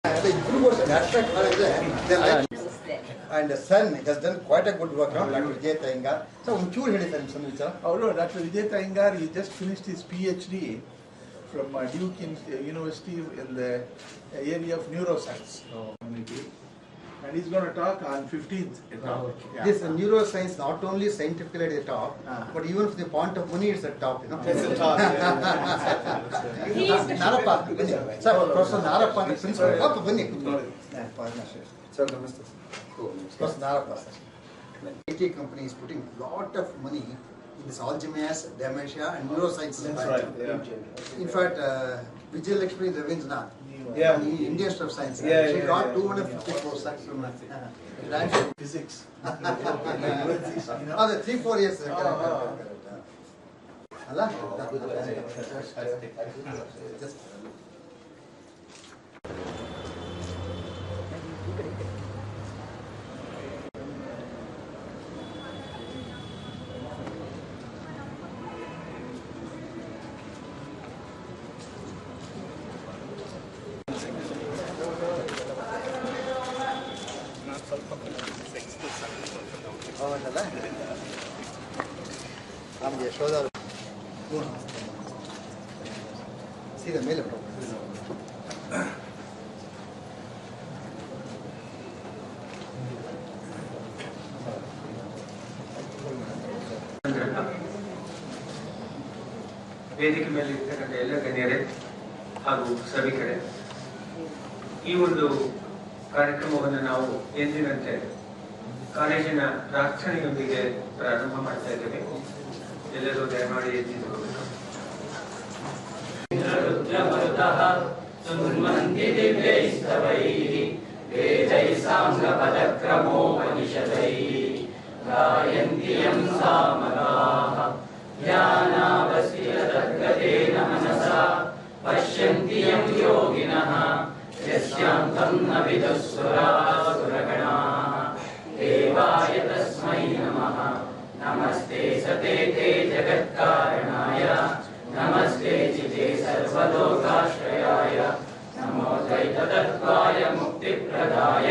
And the son has done quite a good work, no? Dr. Vijay Iyengar. So, Dr. Vijay Iyengar, he just finished his PhD from Duke University in the area of neuroscience. And he's going to talk on 15th. This neuroscience not only scientifically at the top, but even from the point of money, it's at top. You know? It's at top. Narappa. Sir, Professor Narappa, the principal. Sir, namaste. Professor Narappa. IT company is putting a lot of money in this Alzheimer's, dementia, and neuroscience. That's right. Yeah. In fact, Vijay Lakshmi Ravindra, Indian Stuff Science. She got 250 crores from Physics. the 3-4 years. Allah? See the mail. ವೇದಿಕೆ ಮೇಲೆ ಇರ್ತಕ್ಕಂಥ ಎಲ್ಲ ಗಣ್ಯರೇ ಹಾಗೂ ಸಭಿಕರೇ, ಈ ಒಂದು ಕಾರ್ಯಕ್ರಮವನ್ನು ನಾವು ಎಂದಿನಂತೆ ಕಾಲೇಜಿನ ಪ್ರಾರ್ಥನೆಯೊಂದಿಗೆ ಪ್ರಾರಂಭ ಮಾಡ್ತಾ ಇದ್ದೇವೆ. ಎಲ್ಲರೂ ದಯಮಾಡಿ ಎದ್ದಿರಬೇಕು. पश्यन्ति यं योगिनः यस्यान्तं न विदुःसुरासुरगणाः देवाय तस्मै नमः। नमस्ते सते ते जगत्कारणाय नमस्ते चिते सर्वलोकाश्रयाय नमो द्वैततत्त्वाय मुक्तिप्रदाय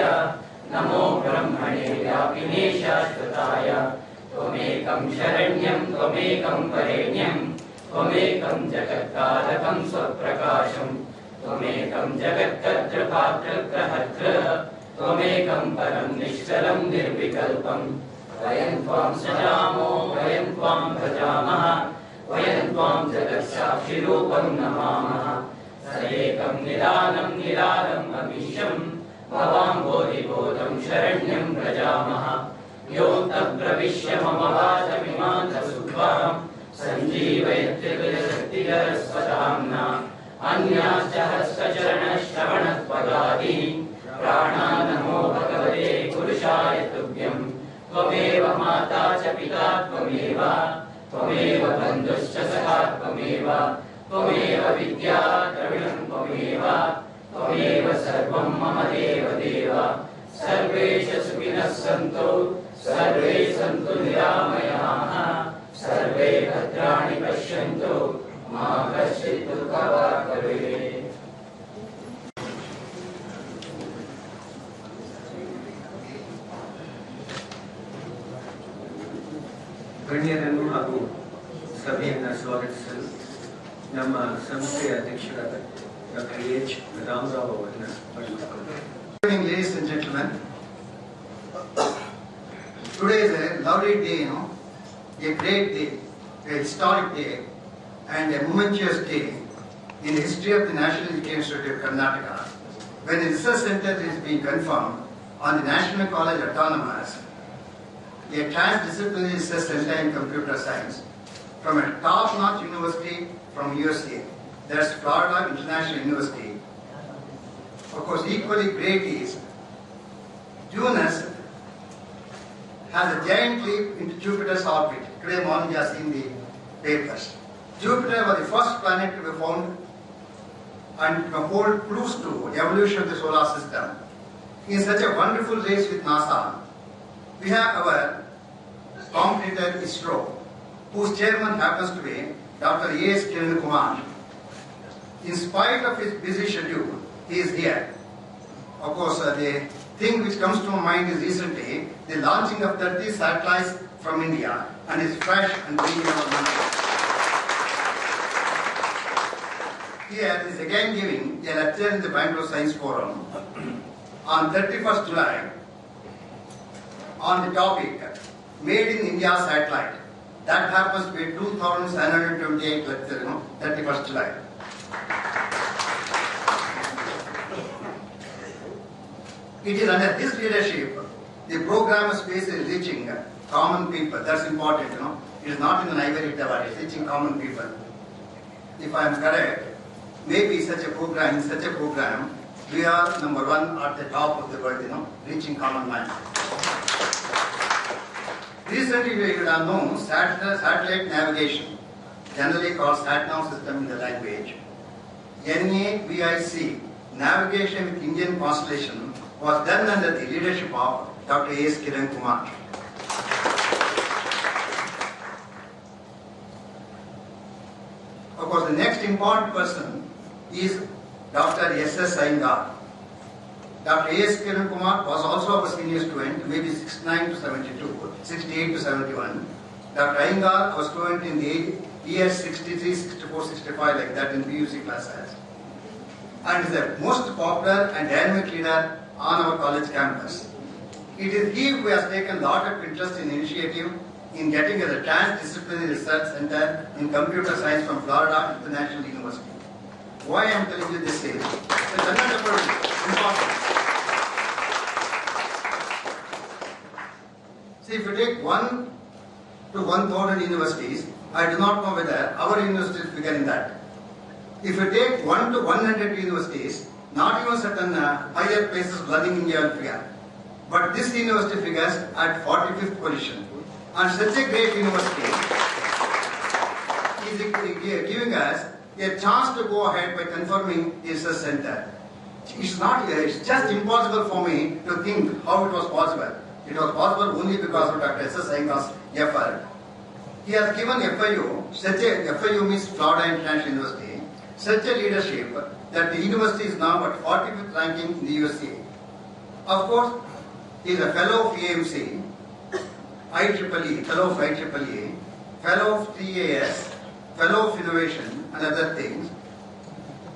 नमो ब्रह्मणे व्यापिने शाश्वताय त्वमेकं शरण्यं त्वमेकं वरेण्यं त्वमेकं जगत्कारकं स्वप्रकाशं त्वमेकं जगत्कर्तृपात्रग्रहर्तृ त्वमेकं परं निश्चलं निर्विकल्पं वयं त्वां सजामो वयं त्वां भजामः वयं त्वां जगत्साक्षिरूपं नमामः। स एकं निदानं निरालम् अमीशं भवाम्भोधिबोधं शरण्यं व्रजामः। योऽन्तः प्रविश्य मम वाचमिमान्तसुत्वां सञ्जीवयत्यखिलशक्तिधरस्वधाम्ना अन्याश्च हस्तचरणश्रवणत्वगादीन् प्राणान् नमो भगवते पुरुषाय तुभ्यं। त्वमेव माता च पिता त्वमेव त्वमेव बन्धुश्च सखा त्वमेव त्वमेव विद्या द्रविणं त्वमेव त्वमेव सर्वं मम देव देव। सर्वे च सुखिनः सन्तु सर्वे सन्तु निरामयाः सर्वे भद्राणि पश्यन्तु मा कश्चित् दुःखभाग् भवेत्। ಗಣ್ಯರನ್ನು ಹಾಗೂ ಸಭೆಯನ್ನು ಸ್ವಾಗತಿಸಲು ನಮ್ಮ ಸಂಸ್ಥೆಯ ಅಧ್ಯಕ್ಷರಾದ ಡಾಕ್ಟರ್ ಎಚ್ ರಾಮರಾವ್ ಅವರನ್ನು ಪಡೆದುಕೊಳ್ಳುತ್ತೇವೆ. Good evening, ladies and gentlemen. Today is a lovely day, a great day, a historic day, and a momentous day in the history of the National Education Institute of Karnataka, when the research center is being confirmed on the National College Autonomous, a trans-disciplinary research center in computer science from a top-notch university from U.S.A. That's Florida International University. Of course, equally great is Venus has a giant leap into Jupiter's orbit. Today morning you have seen the papers. Jupiter was the first planet to be found and hold clues to the evolution of the solar system. In such a wonderful race with NASA, we have our competitor ISRO, whose chairman happens to be Dr. A.S. Kumar. In spite of his busy schedule, he is here. Of course, the thing which comes to my mind is recently the launching of 30 satellites from India, and it's fresh and bringing our money. Here is again giving a lecture in the Bangalore Science Forum on 31st July on the topic Made in India Satellite. That happens to be 2728 lecture, 31st July. It is under his leadership, the program space is reaching common people. That's important, It is not in an ivory tower, it is reaching common people. If I am correct, maybe in such a program, we are number one at the top of the world, reaching common man. Recently, we would have known satellite navigation, generally called SatNav system in the language. NAVIC, navigation with Indian constellation, was done under the leadership of Dr. A.S. Kiran Kumar. Of course, the next important person is Dr. S.S. Iyengar. Dr. A.S. Kiran Kumar was also our senior student, maybe 69 to 72, 68 to 71. Dr. Iyengar was student in the year 63, 64, 65, like that in PUC classes. And is the most popular and dynamic leader on our college campus. It is he who has taken a lot of interest in initiative in getting a TRANS-DISCIPLINARY Research Center in Computer Science from Florida International University. Why I am telling you this is, it's another important. See, if you take 1 to 1,000 universities, I do not know whether our university is bigger in that. If you take 1 to 100 universities, not even certain higher places running India will figure. But this university figures at 45th position. And such a great university is giving us a chance to go ahead by confirming the research center. It's just impossible for me to think how it was possible. It was possible only because of Dr. S.S. Iyengar's effort. He has given FIU, FIU means Florida International University, such a leadership that the university is now at 45th ranking in the U.S.A. Of course, he is a fellow of AMC, IEEE, fellow of IEEE, fellow of TAS, fellow of innovation and other things.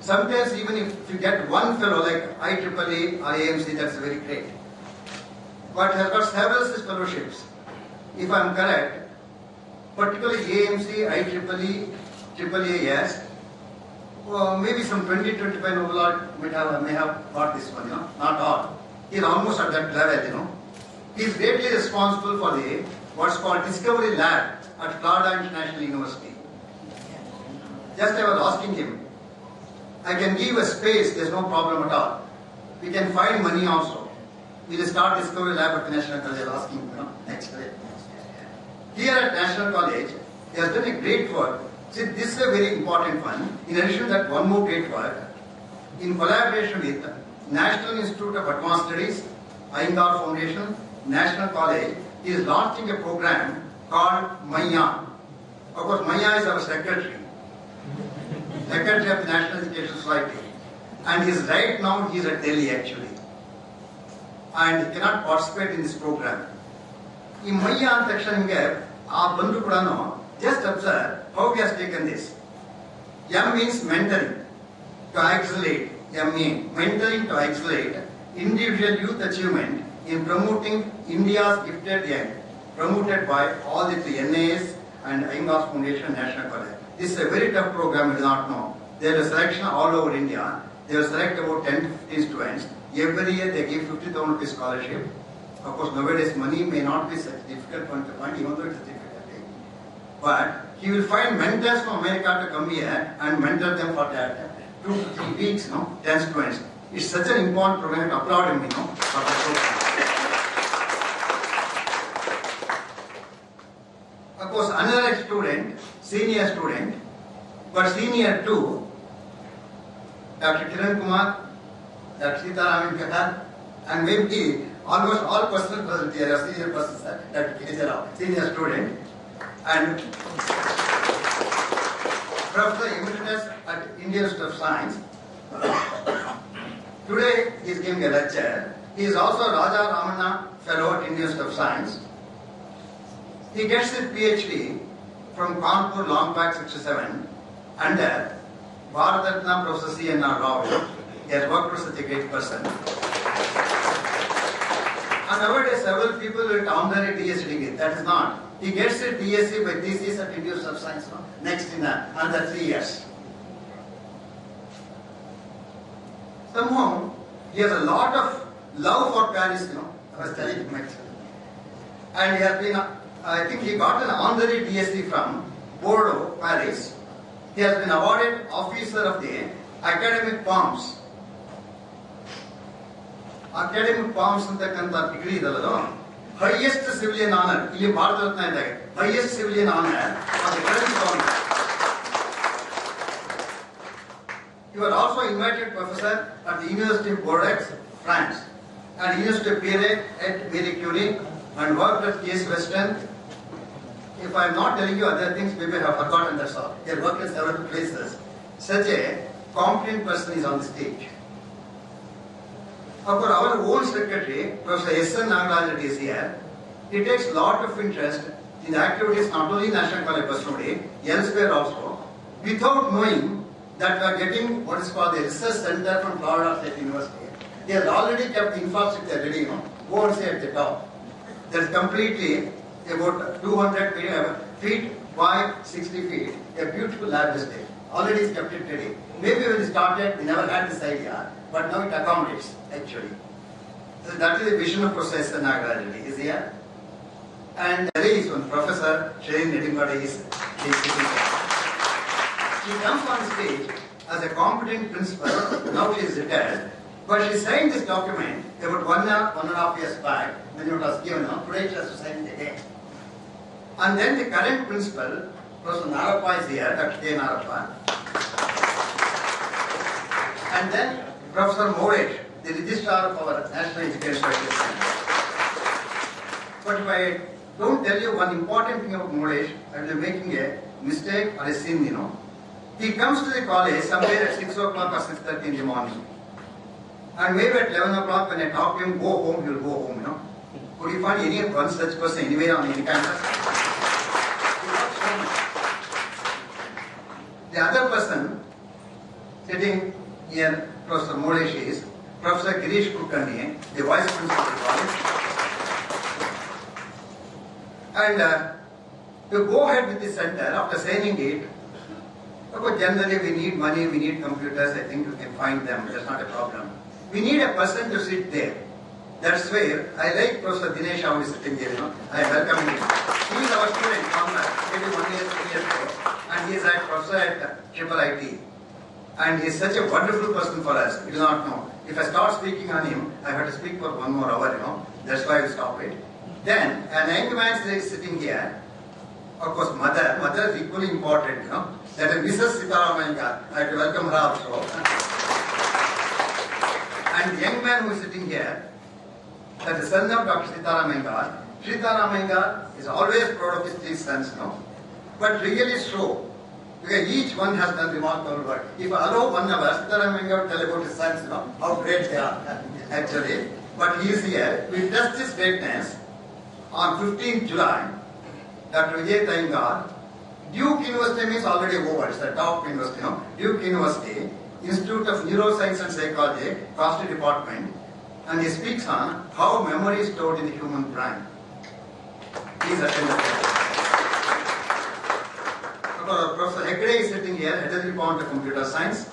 Sometimes even if you get one fellow like IEEE or AMC, that's very great. But he has got several such fellowships. If I am correct, particularly AMC, IEEE, AAAS, maybe some 20-25 Nobel may have got this one, not all. He is almost at that level, He is greatly responsible for the what's called Discovery Lab at Florida International University. Just I was asking him, I can give a space, there's no problem at all. We can find money also. We will start Discovery Lab at the National College. I was asking him, next day. Here at National College, he has done a great work. See, this is a very important one. In addition to that, one more great work. In collaboration with National Institute of Advanced Studies, Iyengar Foundation, National College, he is launching a program called MEMORANDum. Of course, MEMORANDum is our secretary of the National Education Society. And right now, he is at Delhi actually. And he cannot participate in this program. In MEMORANDum section, just observe how he has taken this. M means mentoring, to accelerate. MA, mentoring to accelerate individual youth achievement in promoting India's gifted young, promoted by all the three NAS and Iyengar Foundation National College. This is a very tough program, you do not know. There is a selection all over India. They will select about 10 to 15 students. Every year they give 50,000 rupees scholarship. Of course, nowadays money may not be such a difficult one to find, even though it is difficult. But he will find mentors from America to come here and mentor them for that 2 to 3 weeks, 10 students. It's such an important program to applaud him, for the program. Of course, another student, senior student, but senior too, Dr. Kiran Kumar, Dr. Sitaraman Kathar, and maybe almost all persons present here are senior persons, Dr. K. Rao, senior student, and Professor Emeritus at Indian Institute of Science. Today he is giving a lecture. He is also Raja Ramanna Fellow at Indian Institute of Science. He gets his PhD from Kanpur long back 67 under Bharat Ratna Professor C.N.R. Rao. He has worked for such a great person. And nowadays several people will honorary DSc degree. That is not. He gets a DSc by thesis at Indian Institute of Science next in another 3 years. Somehow he has a lot of love for Paris, I was telling him actually. And he has been, I think he got an honorary DSc from Bordeaux, Paris. He has been awarded Officer of the Academic Palms. Academic Palms ಅಂತಕ್ಕಂಥ degree ಇದಲ್ಲೋ, highest civilian honor, ಇಲ್ಲಿ ಭಾರತ ರತ್ನ ಇದ್ದಾಗ, highest civilian honor of the current government. You are also invited professor at the University of Bordeaux, France, and University of Pierre at Marie Curie, and worked at Case Western. If I am not telling you other things, maybe I have forgotten, that's all. He has worked in several places. Such a competent person is on the stage. Of course, our own secretary, Professor S.N. Nagaraj is here. He takes a lot of interest in the activities not only in National College Personally, elsewhere also, without knowing that we are getting what is called the Research Center from Florida State University. He has already kept the infrastructure ready, go and say at the top. That's completely about 200 feet by 60 feet, a beautiful lab is there. Already he's kept it ready. Maybe when he started, he never had this idea, but now it accommodates, actually. So that is the vision of Professor Nagaraj is here. And there is one Professor Shane Nedingade is sitting here. She comes on stage as a competent principal, now she is retired, but she signed this document about 1.5 years back when it was given, today she has to sign it again. And then the current principal, Professor Narappa is here, Dr. K. Narappa. And then Professor Moresh, the registrar of our National Education Association. But if I don't tell you one important thing about Moresh, I will be making a mistake or a sin, He comes to the college somewhere at 6 o'clock or 6:30 in the morning. And maybe at 11 o'clock when I talk to him, go home, he will go home, Could you find any one such person anywhere on any campus? The other person sitting here, Professor Moresh, is Professor Girish Kulkarni, the Vice Principal of the college. And to go ahead with the center, after signing it, generally we need money, we need computers, I think you can find them, that's not a problem. We need a person to sit there. That's where I like Professor Dinesh who is sitting there, I welcome him. He is our student, maybe 1 year, 2 years ago, and he is a professor at Triple IT. And he is such a wonderful person for us, you do not know. If I start speaking on him, I have to speak for 1 more hour, that's why I will stop it. Then, an young man is sitting here, of course mother is equally important, that is Mrs. Sitaramayanga, I have to welcome her also. And the young man who is sitting here, that is son of Dr. Sitaramayanga. Sitaramayanga is always proud of his 3 sons, but really so. Because each one has done remarkable work. If I allow 1 hour, Sitaramayanga will tell about his sons, how great they are, actually. But he is here. We test his greatness on 15th July. Dr. Vijay Taingar, Duke University means already over, it's the top university, Duke University, Institute of Neuroscience and Psychology, Cost Department, and he speaks on how memory is stored in the human brain. Please attend the class. Professor Hegde is sitting here, head of the Department of Computer Science.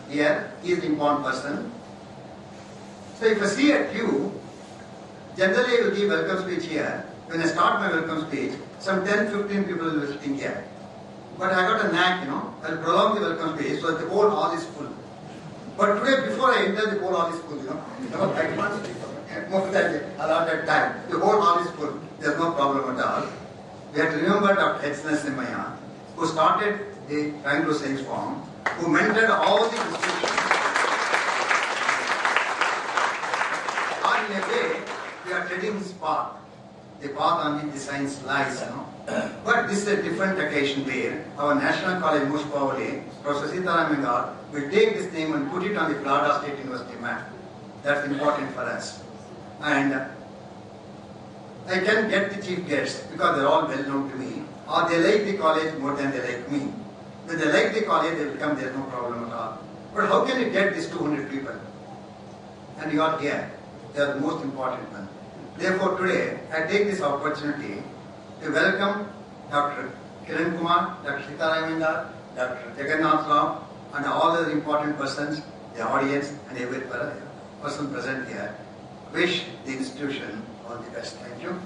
Here, he is the important person. So if I see a queue, generally I will give welcome speech here. When I start my welcome speech, some 10-15 people will be sitting here. But I got a knack, I will prolong the welcome speech so that the whole hall is full. But today, before I enter, the whole hall is full, I can't speak more than allotted time. The whole hall is full. There's no problem at all. We have to remember Dr. H.S. Nimaya, who started the Bangalore Science Forum, who mentored all the institutions. And in a way, we are treading his path. the path on which the science lies, But this is a different occasion where our National College, most probably, Professor Sitaramangar, will take this name and put it on the Florida State University map. That's important for us. And I can get the chief guests because they're all well known to me, or they like the college more than they like me. When they like the college, they will come, there's no problem at all. But how can you get these 200 people? And you are here. They are the most important one. Therefore, today, I take this opportunity to welcome Dr. Kiran Kumar, Dr. Sitaramangar, Dr. Jagannath Rao, and all other important persons, the audience, and every person present here. Wish the institution all the best. Thank you.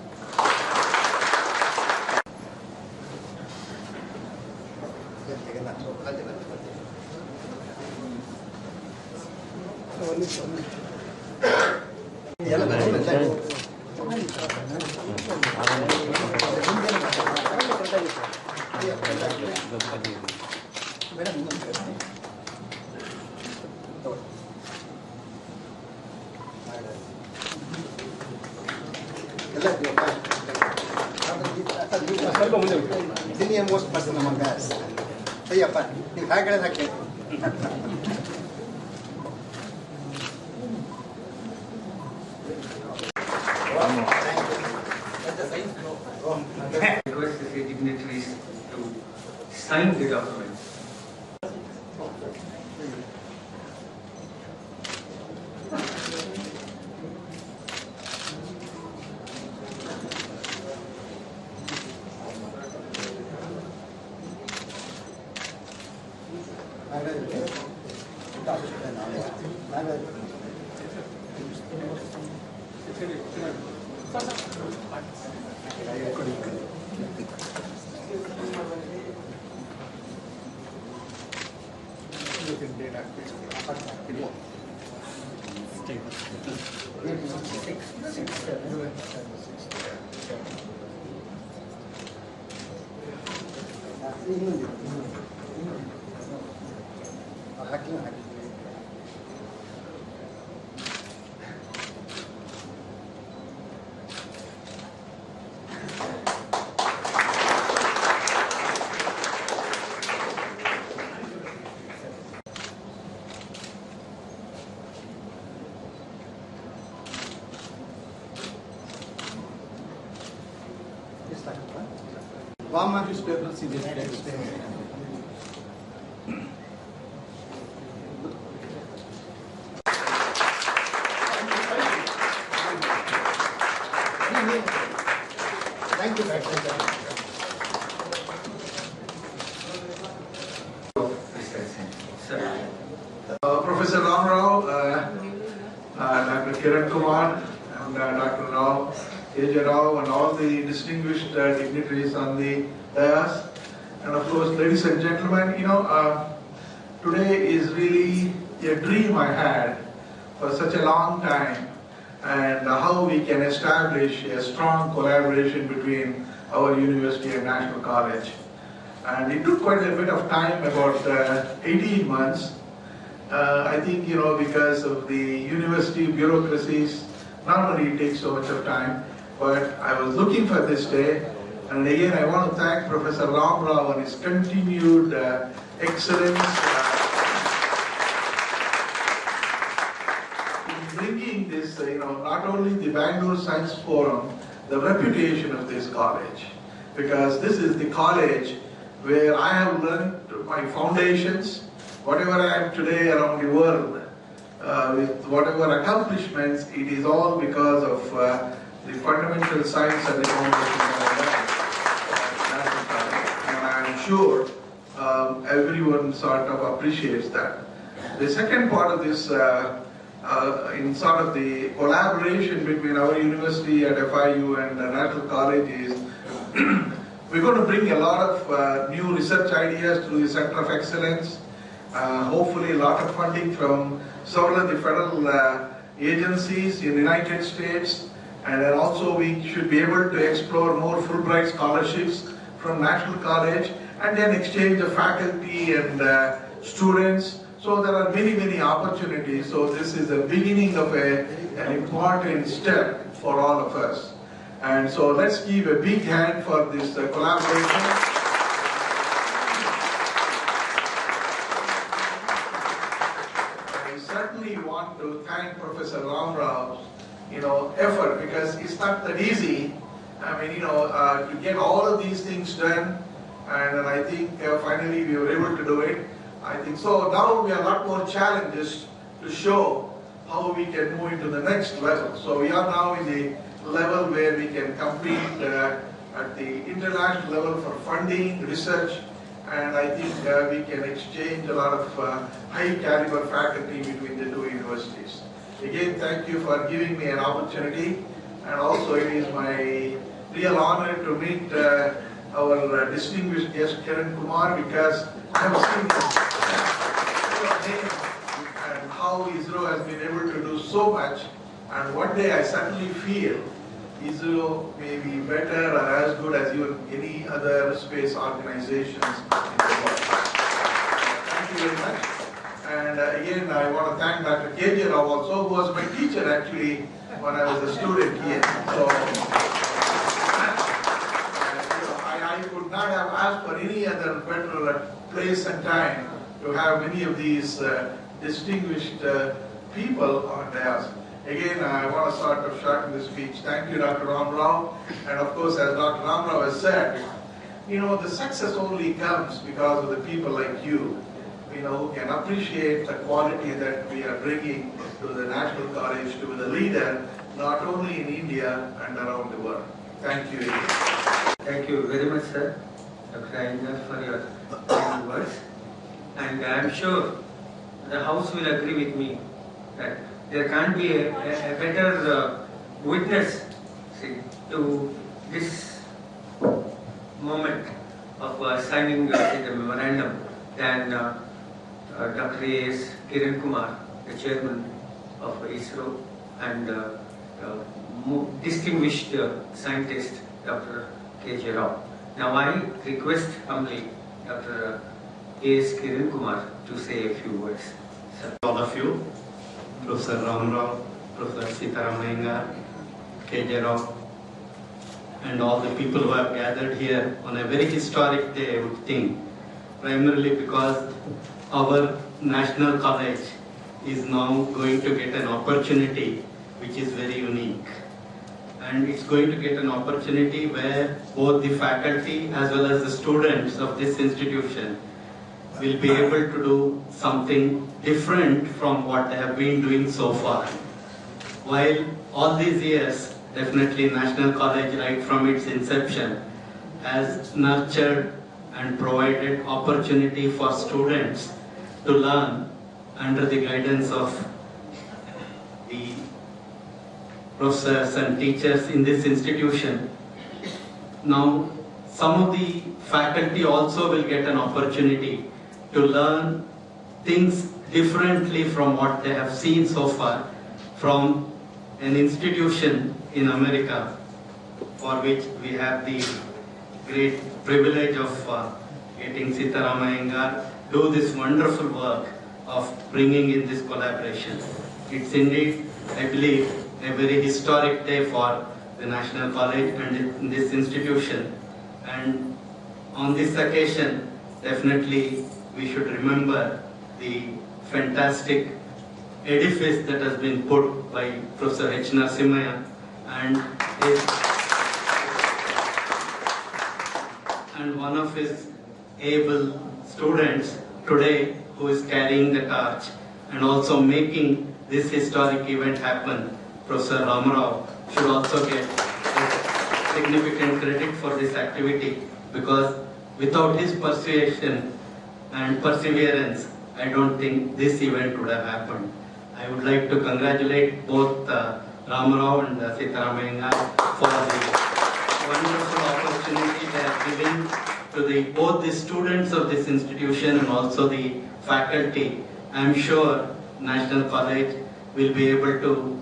Senior most person among us. Ayyappa, you haggle again. I request the dignitaries to sign the document. Warm newspaper series. Thank you, Professor Ram Rao, Dr. Kiran Kumar, and Dr. Rao, A.J. Rao, and all the distinguished dignitaries on the dais, and of course, ladies and gentlemen, today is really a dream I had for such a long time, and how we can establish a strong collaboration between our university and National College. And it took quite a bit of time, about 18 months. I think, because of the university bureaucracies, normally it takes so much of time, but I was looking for this day, and again I want to thank Professor Ram Rao and his continued excellence in bringing this, not only the Bangalore Science Forum, the reputation of this college, because this is the college where I have learned my foundations, whatever I am today around the world, with whatever accomplishments, it is all because of the fundamental science and the foundation that I learned. And I am sure everyone sort of appreciates that. The second part of this, in sort of the collaboration between our university at FIU and the National College is, we're going to bring a lot of new research ideas to the Center of Excellence. Hopefully a lot of funding from several of the federal agencies in the United States, and then also we should be able to explore more Fulbright scholarships from National College, and then exchange of faculty and students. So there are many, many opportunities. So this is the beginning of an important step for all of us. And so let's give a big hand for this collaboration. I certainly want to thank Professor Ram Rao's, effort, because it's not that easy. I mean, to get all of these things done, and I think finally we were able to do it. I think so. Now we have a lot more challenges to show how we can move into the next level. So we are now in the level where we can compete at the international level for funding, research, and I think we can exchange a lot of high caliber faculty between the two universities. Again, thank you for giving me an opportunity, and also it is my real honor to meet our distinguished guest Kiran Kumar, because I have seen him and how ISRO has been able to do so much, and one day I certainly feel ISRO may be better or as good as even any other space organizations in the world. Thank you very much. And again, I want to thank Dr. K.J. Rao also, who was my teacher actually when I was a student here. So, I could not have asked for any other better place and time to have many of these distinguished people on dais. Again, I want to sort of shorten the speech. Thank you, Dr. Ram Rao. And of course, as Dr. Ram Rao has said, the success only comes because of the people like you, who can appreciate the quality that we are bringing to the National College, to the leader, not only in India and around the world. Thank you. Thank you very much, sir, Dr. Iyengar, for your kind words. And I am sure the House will agree with me that there can't be a better witness to this moment of signing the memorandum than Dr. A.S. Kiran Kumar, the chairman of ISRO, and distinguished scientist Dr. K.J. Rao. Now I request humbly Dr. A.S. Kiran Kumar to say a few words. Sir. All of you, Professor Ram Rao, Professor Sitaram Iyengar, K.J. Rao, and all the people who have gathered here on a very historic day, I would think, primarily because our National College is now going to get an opportunity which is very unique. And it's going to get an opportunity where both the faculty as well as the students of this institution will be able to do something different from what they have been doing so far. While all these years, definitely National College, right from its inception, has nurtured and provided opportunity for students to learn under the guidance of the professors and teachers in this institution. Now, some of the faculty also will get an opportunity to learn things differently from what they have seen so far from an institution in America, for which we have the great privilege of getting Sitaram Iyengar do this wonderful work of bringing in this collaboration. It's indeed, I believe, a very historic day for the National College and this institution. And on this occasion, definitely we should remember the fantastic edifice that has been put by Professor H. Narasimhaiah and one of his able students today who is carrying the torch and also making this historic event happen, Professor Ram Rao, should also get significant credit for this activity, because without his persuasion and perseverance, I don't think this event would have happened. I would like to congratulate both Ram Rao and Sitaram Iyengar for the wonderful opportunity they have given to both the students of this institution and also the faculty. I am sure National College will be able to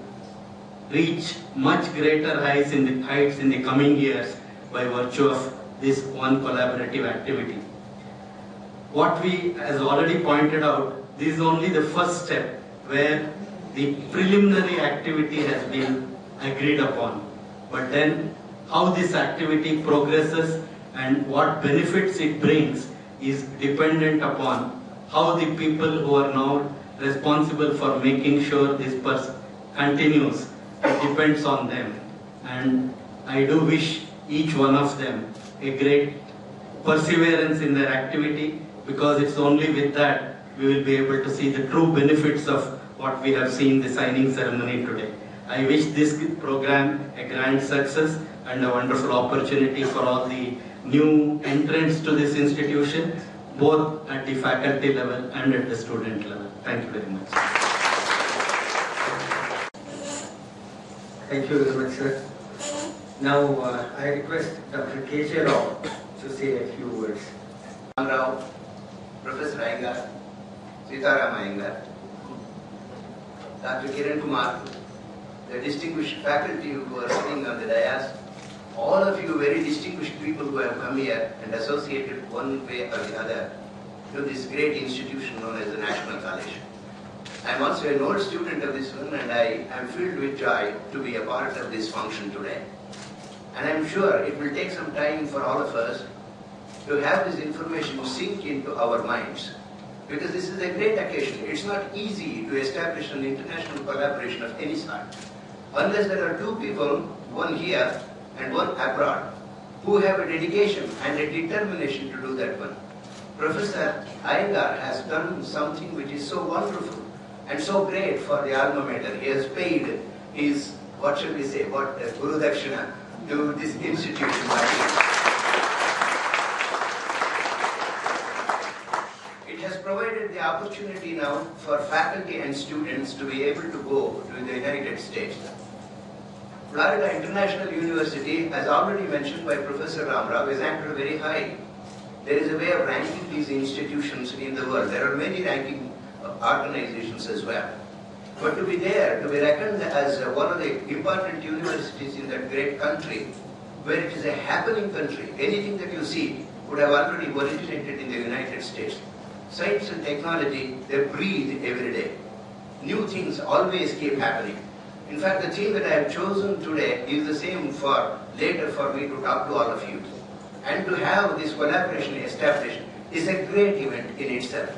reach much greater heights in the coming years by virtue of this one collaborative activity. What we, as already pointed out, this is only the first step where the preliminary activity has been agreed upon. But then how this activity progresses and what benefits it brings is dependent upon how the people who are now responsible for making sure this continues. It depends on them. And I do wish each one of them a great perseverance in their activity, because it's only with that we will be able to see the true benefits of what we have seen the signing ceremony today. I wish this program a grand success and a wonderful opportunity for all the new entrants to this institution, both at the faculty level and at the student level. Thank you very much. Thank you very much, sir. Now, I request Dr. K.J. Rao to say a few words. Rao, Professor Iyengar, Sitaram Iyengar, Dr. Kiran Kumar, the distinguished faculty who are sitting on the dais, all of you very distinguished people who have come here and associated one way or the other to this great institution known as the National College. I am also an old student of this one, and I am filled with joy to be a part of this function today. And I am sure it will take some time for all of us to have this information sink into our minds, because this is a great occasion. It's not easy to establish an international collaboration of any sort unless there are two people, one here and one abroad, who have a dedication and a determination to do that one. Professor Iyengar has done something which is so wonderful and so great for the alma mater. He has paid his, what shall we say, Guru Dakshina to this institution. It has provided the opportunity now for faculty and students to be able to go to the United States. Florida International University, as already mentioned by Professor Ramrao, is ranked very high. There is a way of ranking these institutions in the world. There are many ranking organizations as well. But to be there, to be reckoned as one of the important universities in that great country, where it is a happening country, anything that you see would have already originated in the United States. Science and technology, they breathe every day. New things always keep happening. In fact, the theme that I have chosen today is the same for later for me to talk to all of you. And to have this collaboration established is a great event in itself.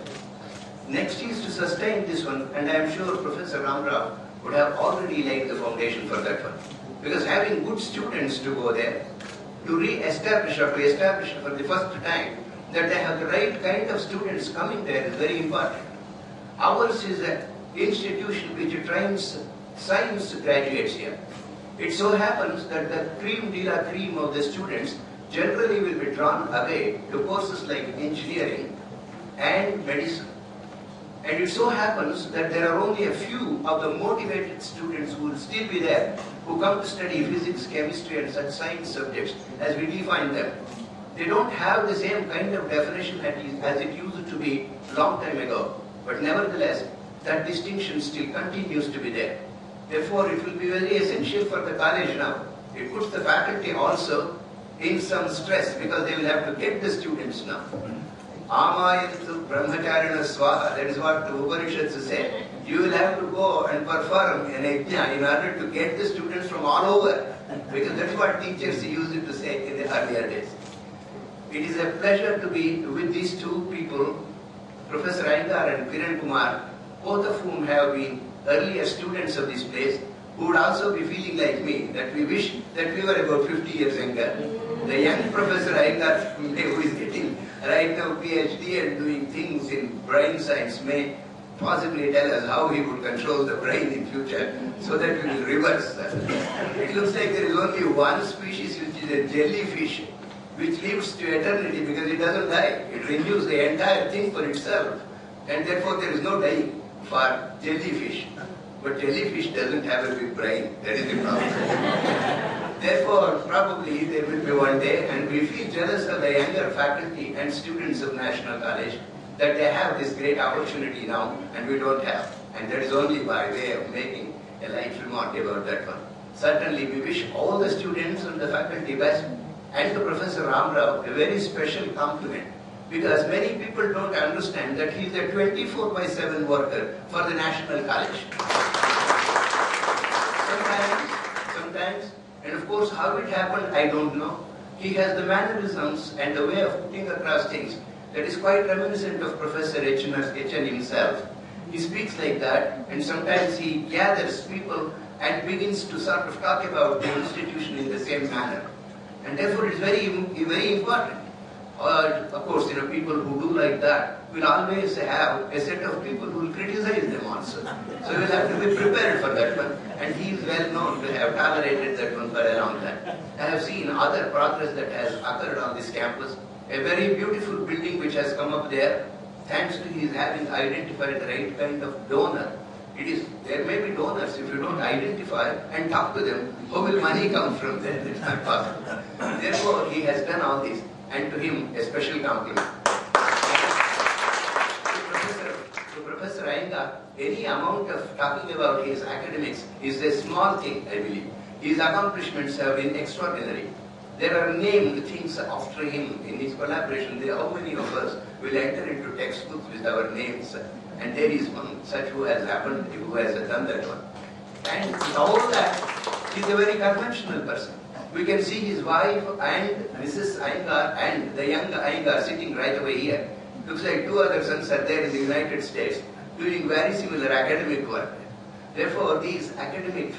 Next is to sustain this one, and I am sure Professor Ramrao would have already laid the foundation for that one. Because having good students to go there, to re-establish or to establish for the first time that they have the right kind of students coming there is very important. Ours is an institution which trains science graduates here. It so happens that the cream de la cream of the students generally will be drawn away to courses like engineering and medicine. And it so happens that there are only a few of the motivated students who will still be there, who come to study physics, chemistry and such science subjects as we define them. They don't have the same kind of definition as it used to be long time ago. But nevertheless, that distinction still continues to be there. Therefore, it will be very essential for the college now. It puts the faculty also in some stress because they will have to get the students now. Amayantu brahmacharina swaha, that is what the Upanishads say. You will have to go and perform an yajna in order to get the students from all over. Because that is what teachers used to say in the earlier days. It is a pleasure to be with these two people, Professor Iyengar and Kiran Kumar, both of whom have been earlier students of this place, who would also be feeling like me, that we wish that we were about 50 years younger. The young Professor Iyengar, who is getting right now PhD and doing things in brain science, may possibly tell us how he would control the brain in future, so that we will reverse that. It looks like there is only one species, which is a jellyfish, which lives to eternity because it doesn't die. It renews the entire thing for itself, and therefore there is no dying for jellyfish. But jellyfish doesn't have a big brain. That is the problem. Therefore, probably there will be one day, and we feel jealous of the younger faculty and students of National College that they have this great opportunity now, and we don't have. And that is only by way of making a light remark about that one. Certainly, we wish all the students and the faculty best, and to Professor Ramrao a very special compliment, because many people don't understand that he is a 24/7 worker for the National College. Sometimes And of course, how it happened, I don't know. He has the mannerisms and the way of putting across things that is quite reminiscent of Professor H.N. himself. He speaks like that, and sometimes he gathers people and begins to sort of talk about the institution in the same manner. And therefore, it's very, very important. Of course, people who do like that will always have a set of people who will criticize them also. So we'll have to be prepared for that one. And he is well known to have tolerated that one for a long time. I have seen other progress that has occurred on this campus. A very beautiful building which has come up there, thanks to his having identified the right kind of donor. There may be donors, if you don't identify and talk to them, how will money come from there? It's not possible. Therefore, he has done all this, and to him, a special compliment. To Professor Iyengar, any amount of talking about his academics is a small thing, I believe. His accomplishments have been extraordinary. There are named things after him in his collaboration. How many of us will enter into textbooks with our names? And there is one such who has happened, who has done that one. And with all that, he is a very conventional person. We can see his wife and Mrs. Iyengar and the young Iyengar sitting right away here. Looks like two other sons are there in the United States doing very similar academic work. Therefore, this academic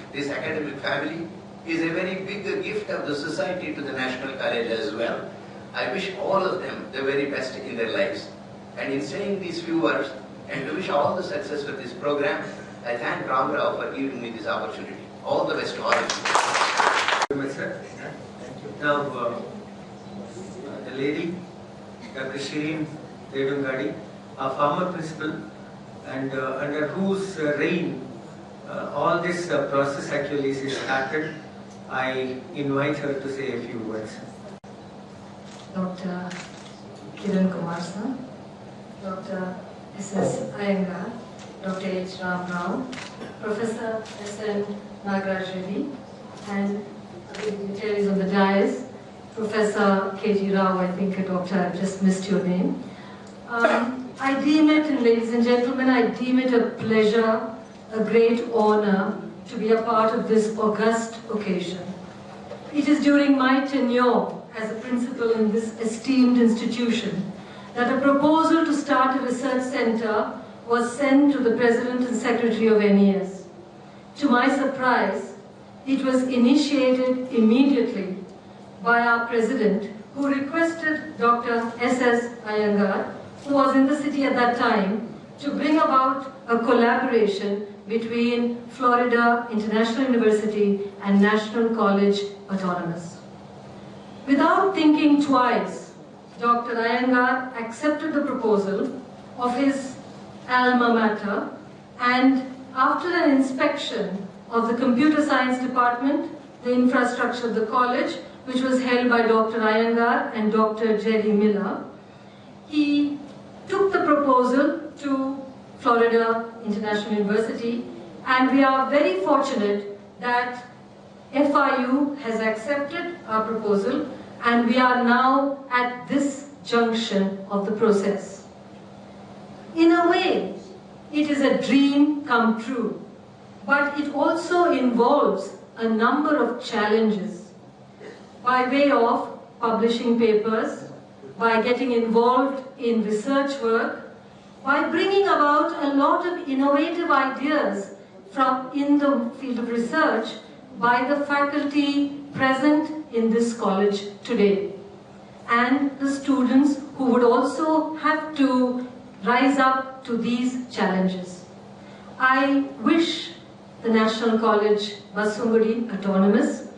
family is a very big gift of the society to the National College as well. I wish all of them the very best in their lives. And in saying these few words, and to wish all the success for this program, I thank Ram Rao for giving me this opportunity. All the best to all of you. Thank you very much, sir. Now, the lady, Dr. Shireen Redungadi, a former principal, and under whose reign all this process actually is started, I invite her to say a few words. Dr. Kiran Kumar sir, Dr. S.S. Iyengar, Dr. H. Ram Rao, Professor S.N. Nagaraj Reddy, and the dignitaries on the dais, Professor K.G. Rao, I think, Doctor, I've just missed your name. I deem it, and ladies and gentlemen, I deem it a pleasure, a great honor to be a part of this august occasion. It is during my tenure as a principal in this esteemed institution that a proposal to start a research center was sent to the President and Secretary of NES. To my surprise, it was initiated immediately by our President, who requested Dr. S.S. Iyengar, who was in the city at that time, to bring about a collaboration between Florida International University and National College Autonomous. Without thinking twice, Dr. Iyengar accepted the proposal of his alma mater, and after an inspection of the computer science department, the infrastructure of the college, which was held by Dr. Iyengar and Dr. Jerry Miller, he took the proposal to Florida International University, and we are very fortunate that FIU has accepted our proposal, and we are now at this junction of the process. In a way, it is a dream come true, but it also involves a number of challenges by way of publishing papers, by getting involved in research work, by bringing about a lot of innovative ideas from in the field of research by the faculty present in this college today, and the students who would also have to rise up to these challenges. I wish the National College BASAVANAGUDI Autonomous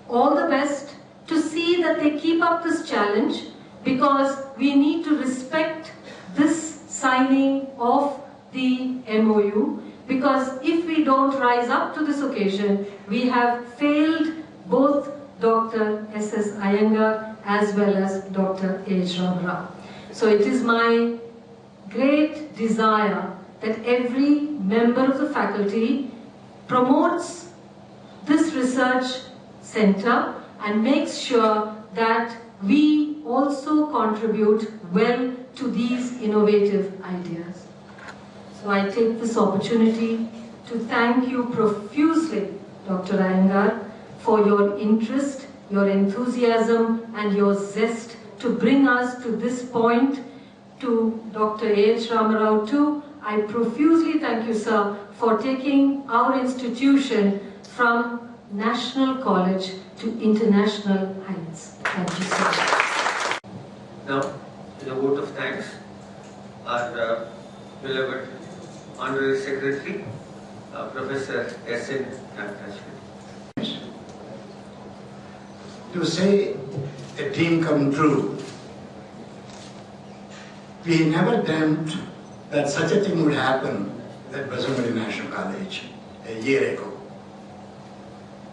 all the best to see that they keep up this challenge, because we need to respect this signing of the MOU, because if we don't rise up to this occasion, we have failed both Dr. S.S. Iyengar as well as Dr. H. Ram Rao. So it is my great desire that every member of the faculty promotes this research center and makes sure that we also contribute well to these innovative ideas. So I take this opportunity to thank you profusely, Dr. Iyengar, for your interest, your enthusiasm and your zest to bring us to this point. To Dr. A.H. Ramarao too, I profusely thank you, sir, for taking our institution from national college to international heights. Thank you, sir. Now, in a vote of thanks, our beloved Honorary Secretary, Professor S.N. Nagaraj. To say a dream come true, we never dreamt that such a thing would happen at Basavanagudi National College a year ago.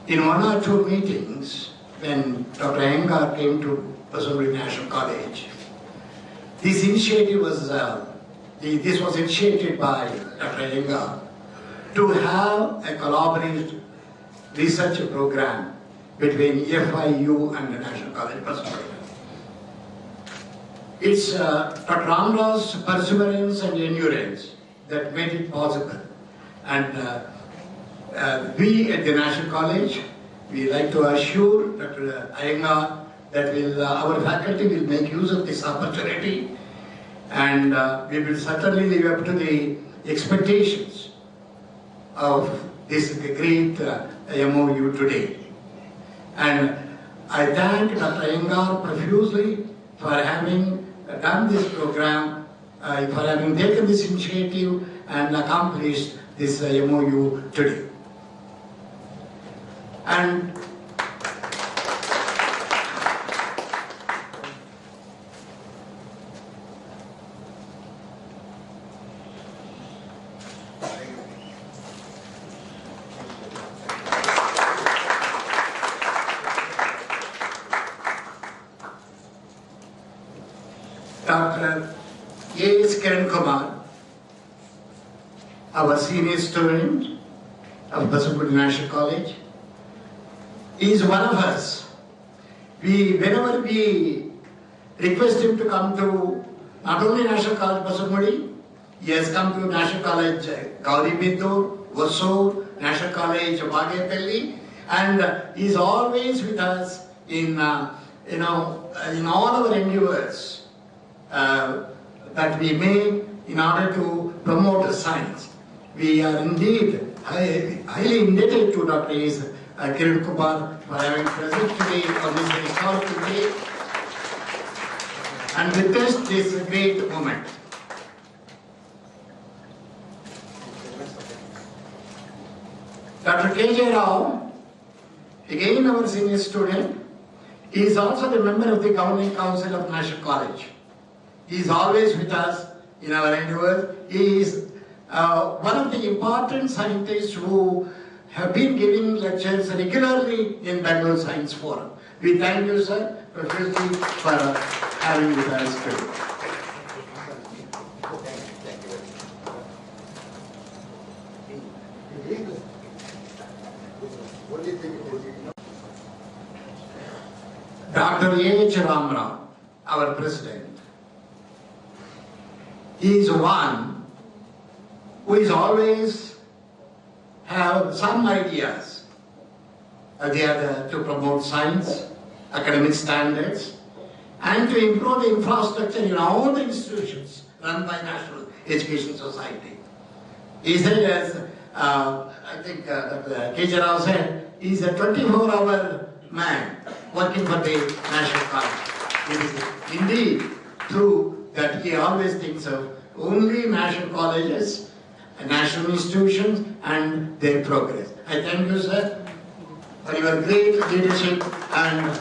In one or two meetings, when Dr. Iyengar came to Basavanagudi National College, this initiative was this was initiated by Dr. Iyengar to have a collaborative research program between FIU and the National College Basavanagudi. It's Dr. Ramrao's perseverance and endurance that made it possible. And we at the National College, we like to assure Dr. Iyengar that our faculty will make use of this opportunity, and we will certainly live up to the expectations of this great MOU today. And I thank Dr. Iyengar profusely for having done this program, for having taken this initiative and accomplished this MOU today. And Dr. A.S. Kiran Kumar, our senior student of Basavanagudi National College, is one of us. Whenever we request him to come to not only National College Basavanagudi, he has come to National College Gauribiddur, Hosur, National College Bagepelli, and he is always with us in in all our endeavors that we make in order to promote science. We are indeed highly indebted to Dr. A.S. Kiran Kumar for having present today on this historical day and witnessed this great moment. Dr. K.J. Rao, again our senior student, he is also the member of the Governing Council of National College. He is always with us in our endeavors. He is one of the important scientists who have been giving lectures regularly in Bangalore Science Forum. We thank you, sir, profusely for having with us today. Dr. A.H. Ramarao, our president, he is one who is always have some ideas to promote science, academic standards, and to improve the infrastructure in all the institutions run by National Education Society. He said, as I think Dr. K.J. Rao said, he is a 24-hour man working for the National College. It is indeed true that he always thinks of only national colleges, national institutions, and their progress. I thank you, sir, for your great leadership and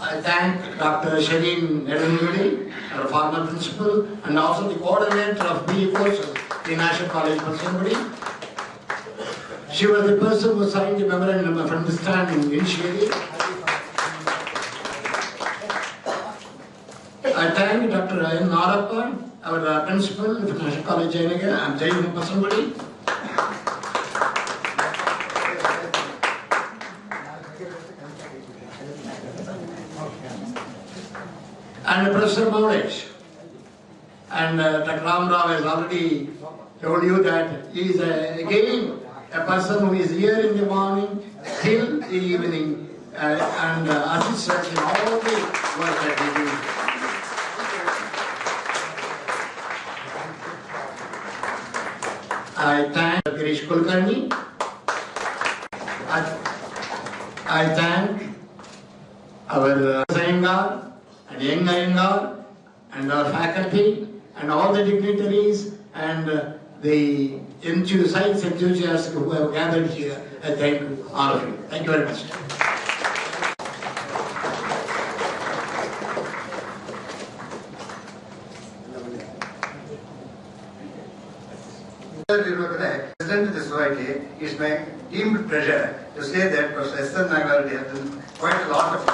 I thank Dr. Shireen Nedumudi, our former principal, and also the coordinator of BE courses in National College Basavanagudi. She was the person who signed the memorandum of understanding initially. I thank Dr. N. Narappa, our principal of National College Jayanagara, Basavanagudi. and Professor Maulesh. And Dr. Ram Rao has already told you that he is again a person who is here in the morning till the evening and assists us in all the work that we do. I thank Girish Kulkarni. I thank our Iyengar and young Iyengar and our faculty and all the dignitaries and the science enthusiasts who have gathered here. I thank all of you. Thank you very much. President of the society, it's my deemed pleasure to say that Professor S. Nagaradi has done quite a lot of